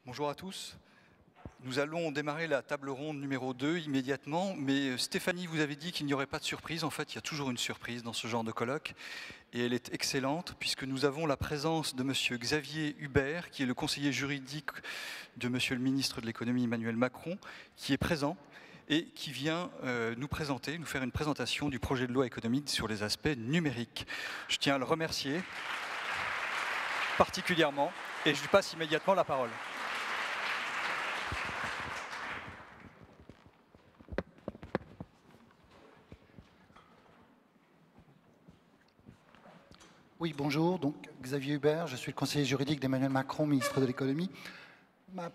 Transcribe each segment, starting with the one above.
Bonjour à tous. Nous allons démarrer la table ronde numéro 2 immédiatement, mais Stéphanie vous avait dit qu'il n'y aurait pas de surprise. En fait, il y a toujours une surprise dans ce genre de colloque, et elle est excellente, puisque nous avons la présence de monsieur Xavier Hubert, qui est le conseiller juridique de monsieur le ministre de l'économie Emmanuel Macron, qui est présent et qui vient nous faire une présentation du projet de loi économique sur les aspects numériques. Je tiens à le remercier particulièrement, et je lui passe immédiatement la parole. Oui, bonjour, donc Xavier Hubert, je suis le conseiller juridique d'Emmanuel Macron, ministre de l'économie. Ma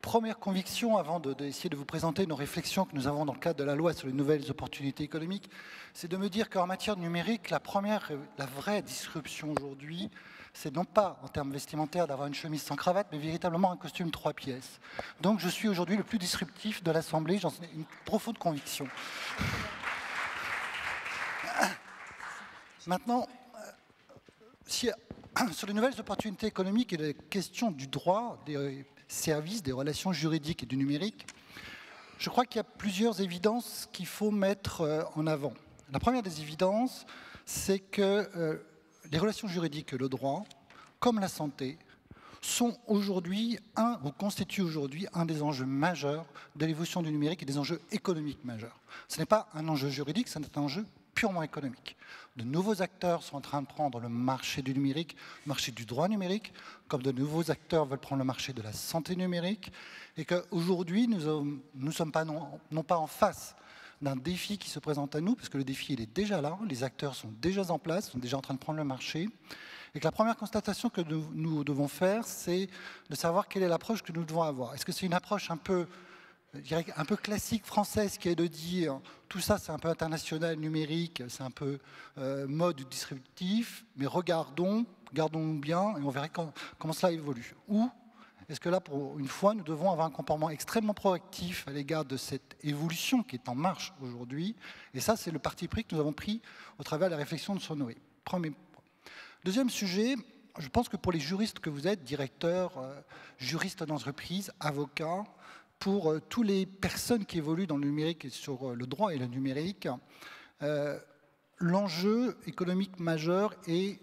première conviction, avant d'essayer de vous présenter nos réflexions que nous avons dans le cadre de la loi sur les nouvelles opportunités économiques, c'est de me dire qu'en matière numérique, la vraie disruption aujourd'hui, c'est non pas en termes vestimentaires d'avoir une chemise sans cravate, mais véritablement un costume 3 pièces. Donc je suis aujourd'hui le plus disruptif de l'Assemblée, j'en ai une profonde conviction. Maintenant, sur les nouvelles opportunités économiques et les questions du droit, des services, des relations juridiques et du numérique, je crois qu'il y a plusieurs évidences qu'il faut mettre en avant. La première des évidences, c'est que les relations juridiques et le droit, comme la santé, sont aujourd'hui ou constituent aujourd'hui un des enjeux majeurs de l'évolution du numérique et des enjeux économiques majeurs. Ce n'est pas un enjeu juridique, c'est un enjeu purement économique. De nouveaux acteurs sont en train de prendre le marché du numérique, le marché du droit numérique, comme de nouveaux acteurs veulent prendre le marché de la santé numérique, et qu'aujourd'hui, nous ne sommes pas non pas en face d'un défi qui se présente à nous, parce que le défi il est déjà là, les acteurs sont déjà en place, sont déjà en train de prendre le marché, et que la première constatation que nous devons faire, c'est de savoir quelle est l'approche que nous devons avoir. Est-ce que c'est une approche un peu classique française qui est de dire tout ça c'est un peu international, numérique, c'est un peu mode disruptif, mais gardons-nous bien et on verra comment cela évolue. Ou est-ce que là, pour une fois, nous devons avoir un comportement extrêmement proactif à l'égard de cette évolution qui est en marche aujourd'hui. Et ça, c'est le parti pris que nous avons pris au travers de la réflexion de Sonoé. Premier point. Deuxième sujet, je pense que pour les juristes que vous êtes, directeurs, juristes d'entreprise, avocats, pour toutes les personnes qui évoluent dans le numérique et sur le droit et le numérique, l'enjeu économique majeur est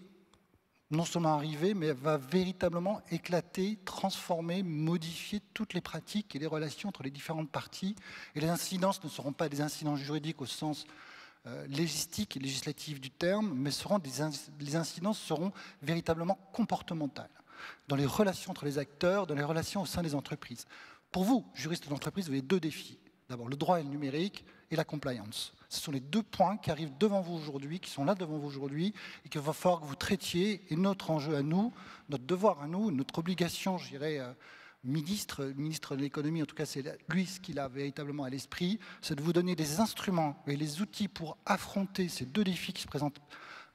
non seulement arrivé, mais va véritablement éclater, transformer, modifier toutes les pratiques et les relations entre les différentes parties. Et les incidences ne seront pas des incidences juridiques au sens légistique et législatif du terme, mais les incidences seront véritablement comportementales dans les relations entre les acteurs, dans les relations au sein des entreprises. Pour vous, juristes d'entreprise, vous avez deux défis. D'abord, le droit et le numérique et la compliance. Ce sont les deux points qui arrivent devant vous aujourd'hui, qui sont là devant vous aujourd'hui, et qu'il va falloir que vous traitiez. Et notre enjeu à nous, notre devoir à nous, notre obligation, je dirais, ministre de l'économie, en tout cas c'est lui ce qu'il a véritablement à l'esprit, c'est de vous donner des instruments et les outils pour affronter ces deux défis qui se présentent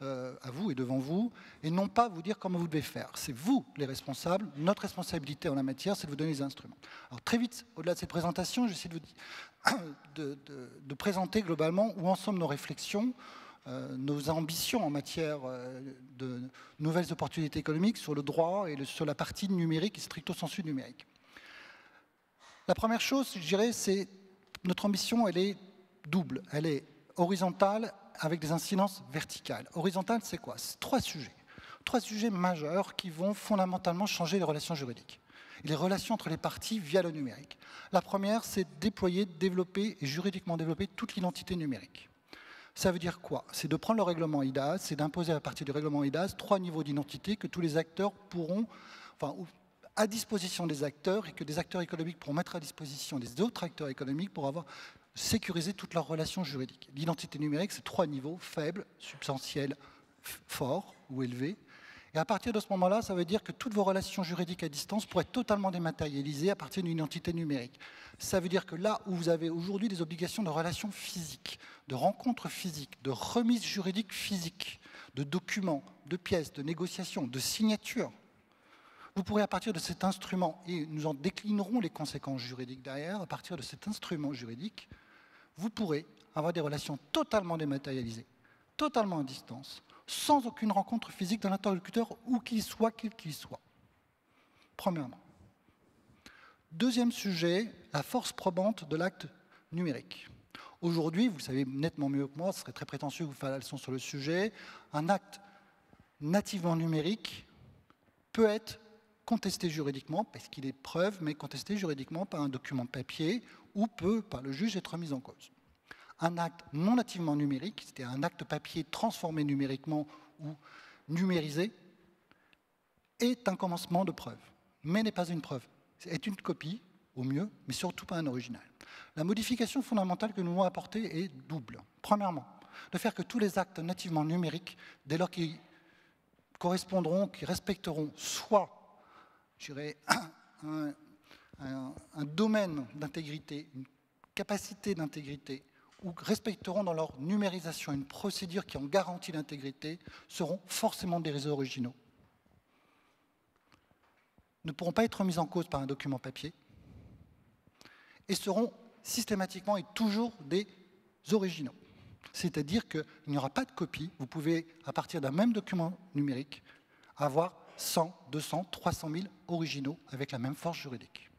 à vous et devant vous, et non pas vous dire comment vous devez faire. C'est vous les responsables. Notre responsabilité en la matière, c'est de vous donner les instruments. Alors très vite, au-delà de cette présentation, j'essaie de présenter globalement où en sont nos réflexions, nos ambitions en matière de nouvelles opportunités économiques sur le droit et sur la partie numérique et stricto sensu numérique. La première chose, je dirais, c'est notre ambition, elle est double. Elle est horizontale avec des incidences verticales. Horizontale, c'est quoi? C'est trois sujets majeurs qui vont fondamentalement changer les relations juridiques et les relations entre les parties via le numérique. La première, c'est déployer, développer et juridiquement développer toute l'identité numérique. Ça veut dire quoi? C'est de prendre le règlement IDAS, c'est d'imposer à partir du règlement IDAS 3 niveaux d'identité que tous les acteurs pourront, à disposition des acteurs et que des acteurs économiques pourront mettre à disposition des autres acteurs économiques pour avoir sécurisé toutes leurs relations juridiques. L'identité numérique, c'est 3 niveaux, faible, substantiel, fort ou élevé. Et à partir de ce moment-là, ça veut dire que toutes vos relations juridiques à distance pourraient être totalement dématérialisées à partir d'une identité numérique. Ça veut dire que là où vous avez aujourd'hui des obligations de relations physiques, de rencontres physiques, de remises juridiques physiques, de documents, de pièces, de négociations, de signatures, vous pourrez à partir de cet instrument, et nous en déclinerons les conséquences juridiques derrière, à partir de cet instrument juridique, vous pourrez avoir des relations totalement dématérialisées, totalement à distance, sans aucune rencontre physique de l'interlocuteur, où qu'il soit, quel qu'il soit. Premièrement. Deuxième sujet, la force probante de l'acte numérique. Aujourd'hui, vous savez nettement mieux que moi, ce serait très prétentieux que vous fassiez la leçon sur le sujet, un acte nativement numérique peut être contesté juridiquement, parce qu'il est preuve, mais contesté juridiquement par un document papier, ou peut, par le juge, être mis en cause. Un acte non nativement numérique, c'est-à-dire un acte papier transformé numériquement ou numérisé, est un commencement de preuve, mais n'est pas une preuve. C'est une copie, au mieux, mais surtout pas un original. La modification fondamentale que nous voulons apporter est double. Premièrement, de faire que tous les actes nativement numériques, dès lors qu'ils correspondront, qu'ils respecteront soit, je dirais, un domaine d'intégrité, une capacité d'intégrité, ou respecteront dans leur numérisation une procédure qui en garantit l'intégrité, seront forcément des réseaux originaux. Ne pourront pas être mis en cause par un document papier et seront systématiquement et toujours des originaux. C'est-à-dire qu'il n'y aura pas de copie. Vous pouvez, à partir d'un même document numérique, avoir 100, 200, 300 000 originaux avec la même force juridique.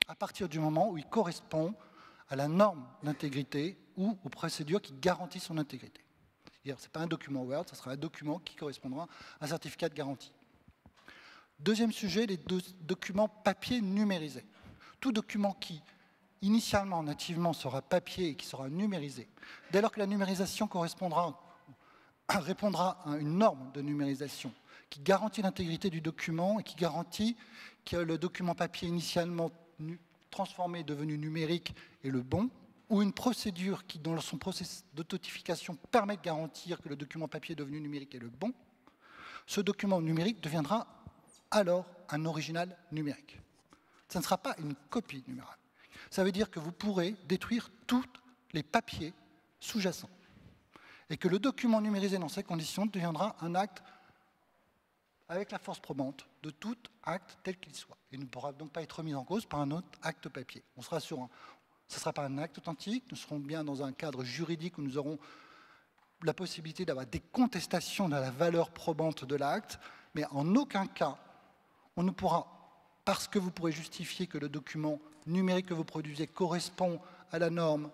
À partir du moment où il correspond à la norme d'intégrité ou aux procédures qui garantissent son intégrité. Ce n'est pas un document Word, ce sera un document qui correspondra à un certificat de garantie. Deuxième sujet, les documents papier numérisés. Tout document qui, initialement, nativement, sera papier et qui sera numérisé, dès lors que la numérisation répondra à une norme de numérisation qui garantit l'intégrité du document et qui garantit que le document papier initialement transformé, devenu numérique, est le bon, ou une procédure qui, dans son processus d'authentification, permet de garantir que le document papier devenu numérique est le bon, ce document numérique deviendra alors un original numérique. Ça ne sera pas une copie numérique. Ça veut dire que vous pourrez détruire tous les papiers sous-jacents et que le document numérisé dans ces conditions deviendra un acte avec la force probante de tout acte tel qu'il soit. Il ne pourra donc pas être mis en cause par un autre acte papier. On sera sur ce ne sera pas un acte authentique, nous serons bien dans un cadre juridique où nous aurons la possibilité d'avoir des contestations de la valeur probante de l'acte, mais en aucun cas, on ne pourra, parce que vous pourrez justifier que le document numérique que vous produisez correspond à la norme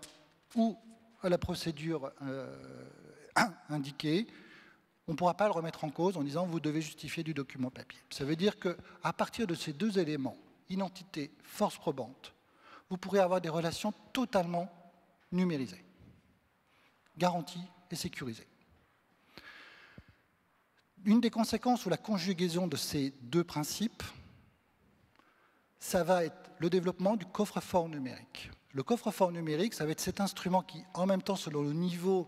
ou à la procédure indiquée, on ne pourra pas le remettre en cause en disant vous devez justifier du document papier. Ça veut dire qu'à partir de ces deux éléments, identité, force probante, vous pourrez avoir des relations totalement numérisées, garanties et sécurisées. Une des conséquences ou la conjugaison de ces deux principes, ça va être le développement du coffre-fort numérique. Le coffre-fort numérique, ça va être cet instrument qui, en même temps, selon le niveau,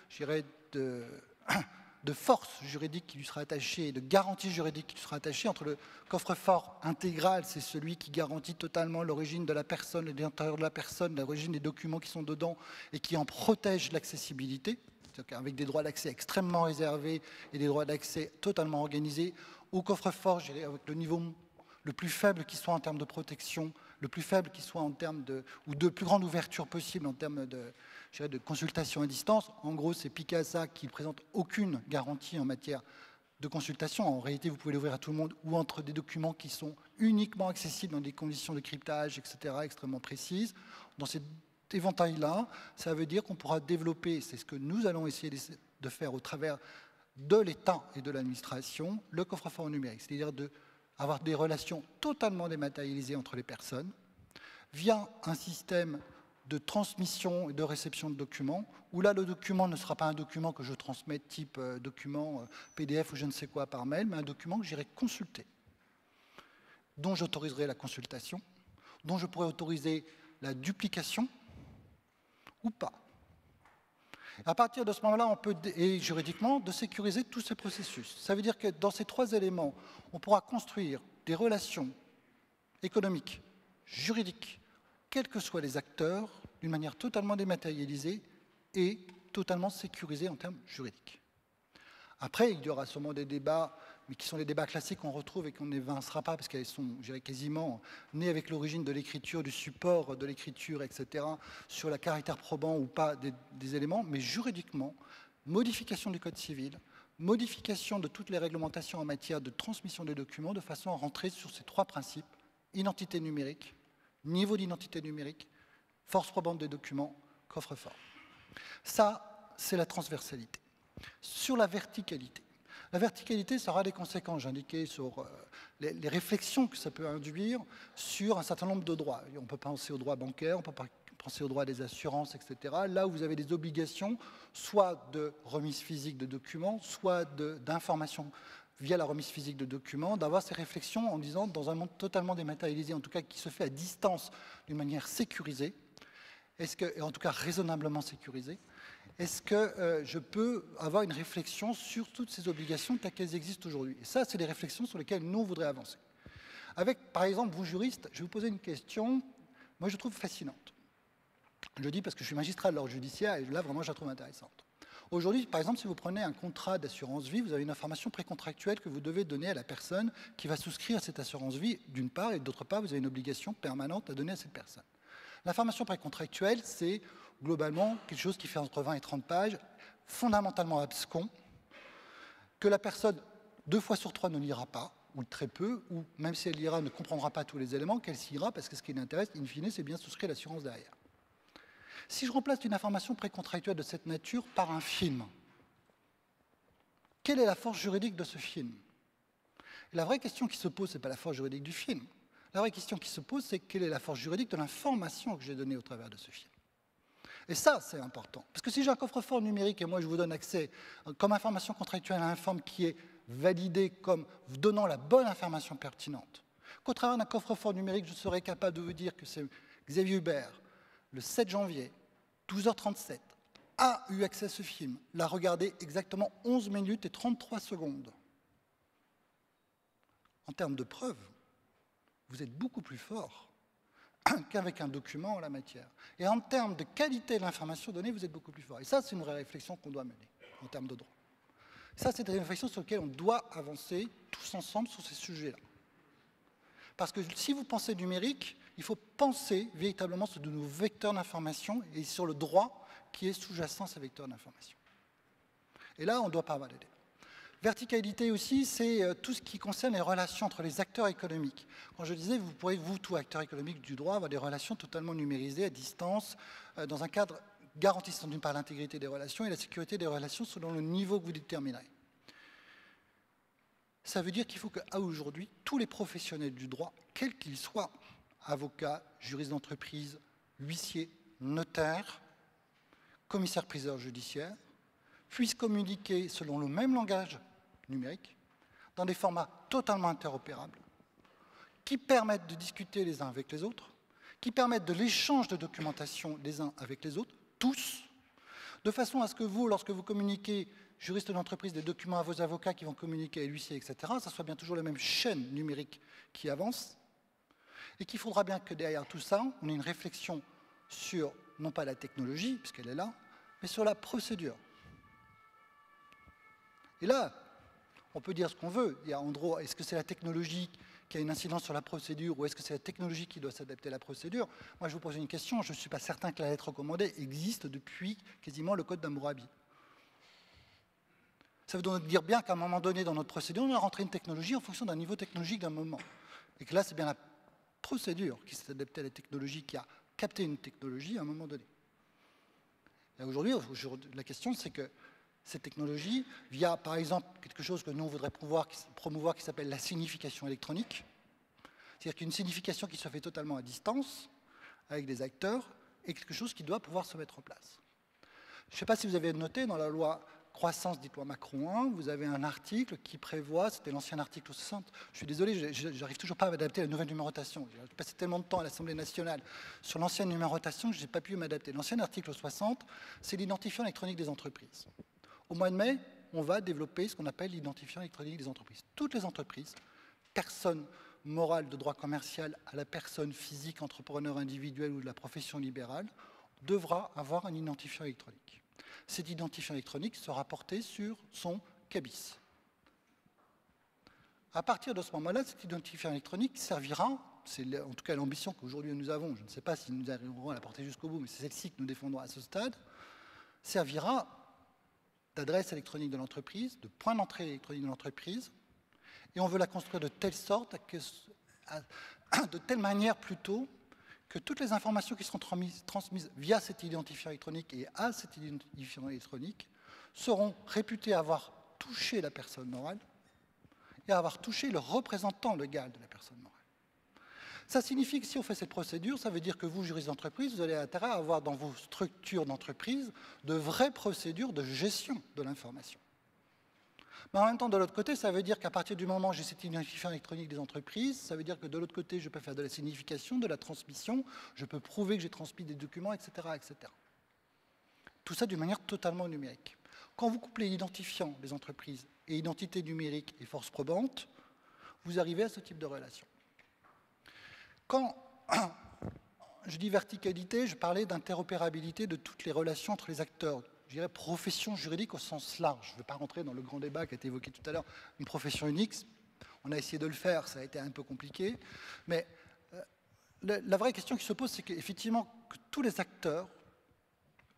je dirais, de force juridique qui lui sera attachée et de garantie juridique qui lui sera attachée, entre le coffre-fort intégral, c'est celui qui garantit totalement l'origine de la personne, l'intérieur de la personne, l'origine des documents qui sont dedans et qui en protège l'accessibilité, avec des droits d'accès extrêmement réservés et des droits d'accès totalement organisés, au coffre-fort, je dirais, avec le niveau le plus faible qui soit en termes de protection, le plus faible qui soit en termes ou de plus grande ouverture possible en termes de consultation à distance. En gros, c'est Picasa qui ne présente aucune garantie en matière de consultation. En réalité, vous pouvez l'ouvrir à tout le monde ou entre des documents qui sont uniquement accessibles dans des conditions de cryptage, etc., extrêmement précises. Dans cet éventail-là, ça veut dire qu'on pourra développer, c'est ce que nous allons essayer de faire au travers de l'État et de l'administration, le coffre-fort numérique, c'est-à-dire d'avoir des relations totalement dématérialisées entre les personnes via un système de transmission et de réception de documents, où là, le document ne sera pas un document que je transmets type document PDF ou je ne sais quoi par mail, mais un document que j'irai consulter, dont j'autoriserai la consultation, dont je pourrai autoriser la duplication ou pas. À partir de ce moment-là, on peut, et juridiquement, de sécuriser tous ces processus. Ça veut dire que dans ces trois éléments, on pourra construire des relations économiques, juridiques, quels que soient les acteurs, d'une manière totalement dématérialisée et totalement sécurisée en termes juridiques. Après, il y aura sûrement des débats, mais qui sont les débats classiques qu'on retrouve et qu'on n'évincera pas, parce qu'elles sont, je dirais, quasiment nées avec l'origine de l'écriture, du support de l'écriture, etc., sur la caractère probant ou pas des éléments, mais juridiquement, modification du Code civil, modification de toutes les réglementations en matière de transmission des documents, de façon à rentrer sur ces trois principes, identité numérique, niveau d'identité numérique, force probante des documents, coffre-fort. Ça, c'est la transversalité. Sur la verticalité, ça aura des conséquences, j'ai indiqué sur les réflexions que ça peut induire sur un certain nombre de droits. On peut penser aux droits bancaires, on peut penser aux droits des assurances, etc. Là où vous avez des obligations, soit de remise physique de documents, soit d'information via la remise physique de documents, d'avoir ces réflexions en disant, dans un monde totalement dématérialisé, en tout cas qui se fait à distance d'une manière sécurisée, et en tout cas raisonnablement sécurisée, est-ce que je peux avoir une réflexion sur toutes ces obligations telles qu'elles existent aujourd'hui? Et ça, c'est des réflexions sur lesquelles nous, on voudrait avancer. Avec, par exemple, vous juristes, je vais vous poser une question, moi je trouve fascinante. Je le dis parce que je suis magistrat de l'ordre judiciaire, et là, vraiment, je la trouve intéressante. Aujourd'hui, par exemple, si vous prenez un contrat d'assurance vie, vous avez une information précontractuelle que vous devez donner à la personne qui va souscrire à cette assurance vie, d'une part, et d'autre part, vous avez une obligation permanente à donner à cette personne. L'information précontractuelle, c'est globalement quelque chose qui fait entre 20 et 30 pages, fondamentalement abscon, que la personne, 2 fois sur 3, ne lira pas, ou très peu, ou même si elle lira, ne comprendra pas tous les éléments, qu'elle s'y ira, parce que ce qui l'intéresse, in fine, c'est bien souscrire l'assurance derrière. Si je remplace une information précontractuelle de cette nature par un film, quelle est la force juridique de ce film? Et la vraie question qui se pose, ce n'est pas la force juridique du film. La vraie question qui se pose, c'est quelle est la force juridique de l'information que j'ai donnée au travers de ce film. Et ça, c'est important. Parce que si j'ai un coffre-fort numérique et moi je vous donne accès comme information contractuelle à un forme qui est validé comme vous donnant la bonne information pertinente, qu'au travers d'un coffre-fort numérique, je serai capable de vous dire que c'est Xavier Hubert, le 7 janvier, 12h37, a eu accès à ce film, l'a regardé exactement 11 minutes et 33 secondes. En termes de preuves, vous êtes beaucoup plus fort qu'avec un document en la matière. Et en termes de qualité de l'information donnée, vous êtes beaucoup plus fort. Et ça, c'est une vraie réflexion qu'on doit mener en termes de droit. Ça, c'est des réflexions sur lesquelles on doit avancer tous ensemble sur ces sujets-là. Parce que si vous pensez numérique, il faut penser véritablement sur de nos vecteurs d'information et sur le droit qui est sous-jacent à ces vecteurs d'information. Et là, on ne doit pas avoir d'aider. Verticalité aussi, c'est tout ce qui concerne les relations entre les acteurs économiques. Quand je disais, vous pourrez, vous, tout acteur économique du droit, avoir des relations totalement numérisées, à distance, dans un cadre garantissant d'une part l'intégrité des relations et la sécurité des relations selon le niveau que vous déterminerez. Ça veut dire qu'il faut qu'à aujourd'hui, tous les professionnels du droit, quels qu'ils soient, avocats, juristes d'entreprise, huissiers, notaires, commissaires-priseurs judiciaires, puissent communiquer selon le même langage numérique, dans des formats totalement interopérables, qui permettent de discuter les uns avec les autres, qui permettent de l'échange de documentation les uns avec les autres, tous, de façon à ce que vous, lorsque vous communiquez, juriste d'entreprise, des documents à vos avocats qui vont communiquer à l'huissier, etc., ça soit bien toujours la même chaîne numérique qui avance, et qu'il faudra bien que derrière tout ça, on ait une réflexion sur, non pas la technologie, puisqu'elle est là, mais sur la procédure. Et là, on peut dire ce qu'on veut. Il y a en droit, est-ce que c'est la technologie qui a une incidence sur la procédure ou est-ce que c'est la technologie qui doit s'adapter à la procédure? Moi, je vous pose une question. Je ne suis pas certain que la lettre recommandée existe depuis quasiment le code d'Hammurabi. Ça veut donc dire bien qu'à un moment donné, dans notre procédure, on a rentré une technologie en fonction d'un niveau technologique d'un moment. Et que là, c'est bien la procédure qui s'est adaptée à la technologie, qui a capté une technologie à un moment donné. Et aujourd'hui, la question, c'est que cette technologie, via par exemple quelque chose que nous on voudrait promouvoir qui s'appelle la signification électronique, c'est-à-dire qu'une signification qui se fait totalement à distance, avec des acteurs, est quelque chose qui doit pouvoir se mettre en place. Je ne sais pas si vous avez noté, dans la loi croissance, dite loi Macron 1, vous avez un article qui prévoit, c'était l'ancien article 60, je suis désolé, j'arrive toujours pas à m'adapter à la nouvelle numérotation, j'ai passé tellement de temps à l'Assemblée nationale sur l'ancienne numérotation que je n'ai pas pu m'adapter. L'ancien article 60, c'est l'identifiant électronique des entreprises. Au mois de mai, on va développer ce qu'on appelle l'identifiant électronique des entreprises. Toutes les entreprises, personnes morales de droit commercial à la personne physique, entrepreneur individuel ou de la profession libérale, devra avoir un identifiant électronique. Cet identifiant électronique sera porté sur son CABIS. À partir de ce moment-là, cet identifiant électronique servira, c'est en tout cas l'ambition qu'aujourd'hui nous avons, je ne sais pas si nous arriverons à la porter jusqu'au bout, mais c'est celle-ci que nous défendons à ce stade, servira d'adresse électronique de l'entreprise, de point d'entrée électronique de l'entreprise, et on veut la construire de telle sorte de telle manière plutôt que toutes les informations qui seront transmises via cet identifiant électronique et à cet identifiant électronique seront réputées avoir touché la personne morale et avoir touché le représentant légal de la personne morale. Ça signifie que si on fait cette procédure, ça veut dire que vous, juriste d'entreprise, vous avez intérêt à avoir dans vos structures d'entreprise de vraies procédures de gestion de l'information. Mais en même temps, de l'autre côté, ça veut dire qu'à partir du moment où j'ai cet identifiant électronique des entreprises, ça veut dire que de l'autre côté, je peux faire de la signification, de la transmission, je peux prouver que j'ai transmis des documents, etc., etc. Tout ça d'une manière totalement numérique. Quand vous couplez identifiant des entreprises et identité numérique et force probante, vous arrivez à ce type de relation. Quand je dis verticalité, je parlais d'interopérabilité de toutes les relations entre les acteurs. Je dirais profession juridique au sens large. Je ne vais pas rentrer dans le grand débat qui a été évoqué tout à l'heure, une profession unique. On a essayé de le faire, ça a été un peu compliqué. Mais la vraie question qui se pose, c'est qu'effectivement, que tous les acteurs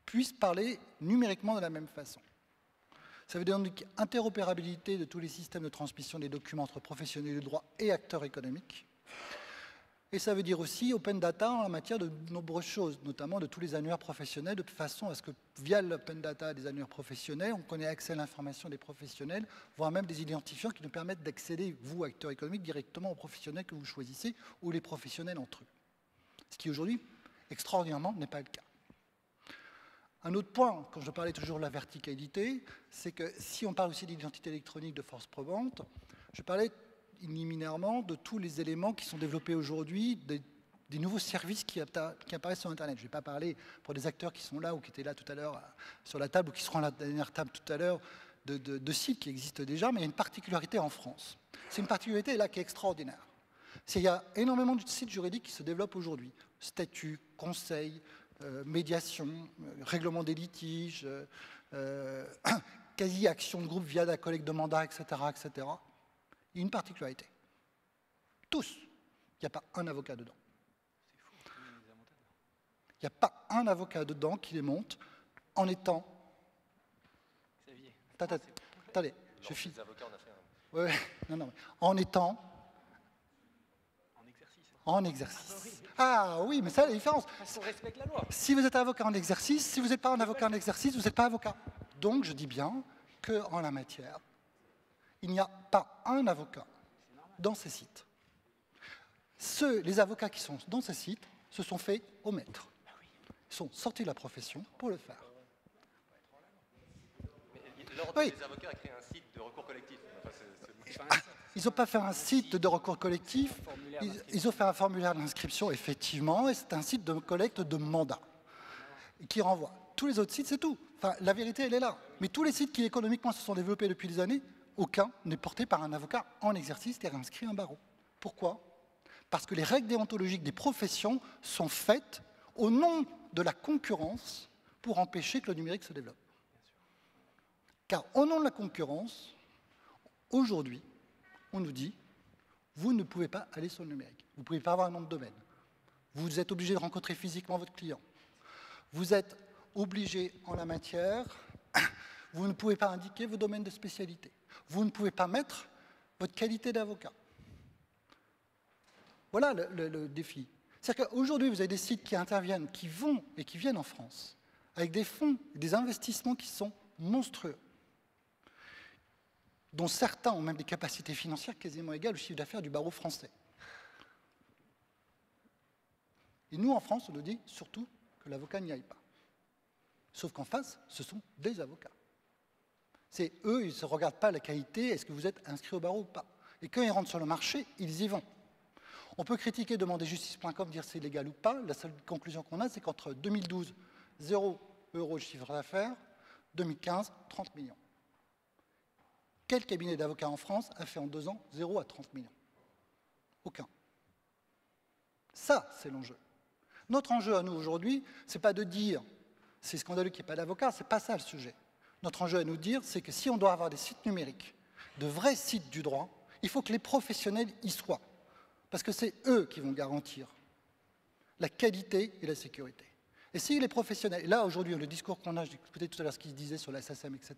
puissent parler numériquement de la même façon. Ça veut dire donc interopérabilité de tous les systèmes de transmission des documents entre professionnels du droit et acteurs économiques. Et ça veut dire aussi open data en matière de nombreuses choses, notamment de tous les annuaires professionnels, de façon à ce que, via l'open data des annuaires professionnels, on connaît accès à l'information des professionnels, voire même des identifiants qui nous permettent d'accéder, vous, acteurs économiques, directement aux professionnels que vous choisissez ou les professionnels entre eux. Ce qui, aujourd'hui, extraordinairement, n'est pas le cas. Un autre point, quand je parlais toujours de la verticalité, c'est que si on parle aussi d'identité électronique de force probante, je parlais liminairement de tous les éléments qui sont développés aujourd'hui, des nouveaux services qui apparaissent sur Internet. Je ne vais pas parler pour des acteurs qui sont là ou qui étaient là tout à l'heure sur la table ou qui seront à la dernière table tout à l'heure de sites qui existent déjà, mais il y a une particularité en France. C'est une particularité là qui est extraordinaire. Il y a énormément de sites juridiques qui se développent aujourd'hui. Statut, conseil, médiation, règlement des litiges, quasi-action de groupe via la collecte de mandats, etc., etc. Il y a une particularité. Tous. Il n'y a pas un avocat dedans. Il n'y a pas un avocat dedans qui les monte en étant... Attendez, je finis. Ouais, non. En étant... En exercice. Ah oui, mais ça, la différence. Parce qu'on respecte la loi. Si vous êtes avocat en exercice, si vous n'êtes pas un avocat en exercice, vous n'êtes pas avocat. Donc, je dis bien qu'en la matière, il n'y a pas un avocat dans ces sites. Les avocats qui sont dans ces sites se sont fait omettre. Ils sont sortis de la profession pour le faire. L'Ordre des avocats a créé un site de recours collectif. Ils n'ont pas fait un site de recours collectif, ils ont fait un formulaire d'inscription, effectivement, et c'est un site de collecte de mandats qui renvoie. Tous les autres sites, c'est tout. Enfin, la vérité, elle est là. Mais tous les sites qui économiquement se sont développés depuis des années, aucun n'est porté par un avocat en exercice et inscrit à un barreau. Pourquoi? Parce que les règles déontologiques des professions sont faites au nom de la concurrence pour empêcher que le numérique se développe. Car au nom de la concurrence, aujourd'hui, on nous dit, vous ne pouvez pas aller sur le numérique. Vous ne pouvez pas avoir un nom de domaine. Vous êtes obligé de rencontrer physiquement votre client. Vous êtes obligé en la matière, vous ne pouvez pas indiquer vos domaines de spécialité. Vous ne pouvez pas mettre votre qualité d'avocat. Voilà le défi. C'est-à-dire qu'aujourd'hui, vous avez des sites qui interviennent, qui vont et qui viennent en France, avec des fonds, des investissements qui sont monstrueux, dont certains ont même des capacités financières quasiment égales au chiffre d'affaires du barreau français. Et nous, en France, on nous dit surtout que l'avocat n'y aille pas. Sauf qu'en face, ce sont des avocats. C'est eux, ils ne se regardent pas la qualité, est-ce que vous êtes inscrit au barreau ou pas. Et quand ils rentrent sur le marché, ils y vont. On peut critiquer, demander justice.com, dire c'est légal ou pas. La seule conclusion qu'on a, c'est qu'entre 2012, 0 € de chiffre d'affaires, 2015, 30 millions. Quel cabinet d'avocats en France a fait en 2 ans 0 à 30 millions? Aucun. Ça, c'est l'enjeu. Notre enjeu à nous aujourd'hui, ce n'est pas de dire c'est scandaleux qu'il n'y ait pas d'avocat, ce n'est pas ça le sujet. Notre enjeu à nous dire, c'est que si on doit avoir des sites numériques, de vrais sites du droit, il faut que les professionnels y soient. Parce que c'est eux qui vont garantir la qualité et la sécurité. Et si les professionnels, là aujourd'hui, le discours qu'on a, j'ai écouté tout à l'heure ce qu'il se disait sur la SACEM, etc.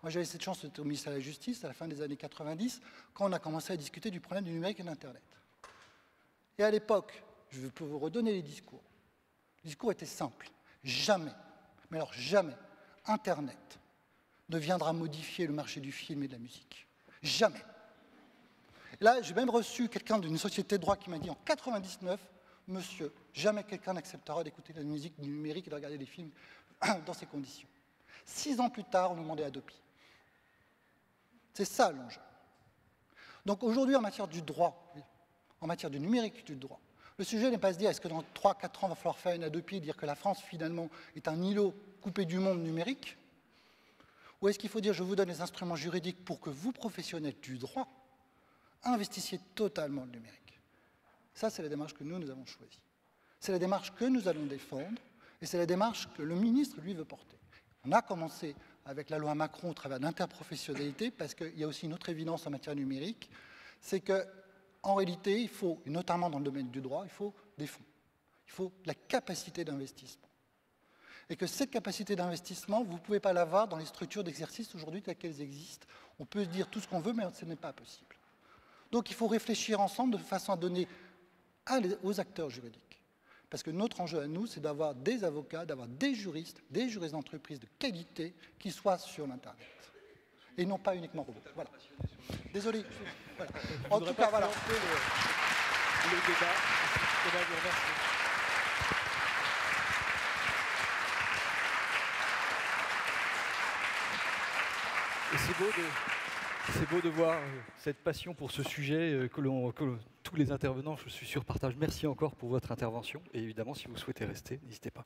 Moi j'avais cette chance d'être au ministère de la Justice à la fin des années 90, quand on a commencé à discuter du problème du numérique et de l'Internet. Et à l'époque, je peux vous redonner les discours. Le discours était simple. Jamais, mais alors jamais, Internet ne viendra modifier le marché du film et de la musique. Jamais. Et là, j'ai même reçu quelqu'un d'une société de droit qui m'a dit en 99, monsieur, jamais quelqu'un n'acceptera d'écouter de la musique du numérique et de regarder des films dans ces conditions. 6 ans plus tard, on nous demandait Adobe. C'est ça l'enjeu. Donc aujourd'hui, en matière du droit, en matière du numérique du droit, le sujet n'est pas de se dire est-ce que dans 3-4 ans, il va falloir faire une Adobe et dire que la France, finalement, est un îlot coupé du monde numérique, ou est-ce qu'il faut dire je vous donne les instruments juridiques pour que vous, professionnels du droit, investissiez totalement le numérique. Ça, c'est la démarche que nous avons choisie. C'est la démarche que nous allons défendre, et c'est la démarche que le ministre, lui, veut porter. On a commencé avec la loi Macron au travers d'interprofessionnalité, parce qu'il y a aussi une autre évidence en matière numérique, c'est qu'en réalité, il faut, et notamment dans le domaine du droit, il faut des fonds. Il faut de la capacité d'investissement. Et que cette capacité d'investissement, vous ne pouvez pas l'avoir dans les structures d'exercice aujourd'hui telles qu'elles existent. On peut se dire tout ce qu'on veut, mais ce n'est pas possible. Donc il faut réfléchir ensemble de façon à donner aux acteurs juridiques. Parce que notre enjeu à nous, c'est d'avoir des avocats, d'avoir des juristes d'entreprise de qualité qui soient sur l'Internet. Et non pas uniquement robots. Voilà. Désolé. Voilà. En tout cas, voilà. Le débat. Je vous remercie. Et c'est beau de voir cette passion pour ce sujet que tous les intervenants, je suis sûr, partagent. Merci encore pour votre intervention. Et évidemment, si vous souhaitez rester, n'hésitez pas.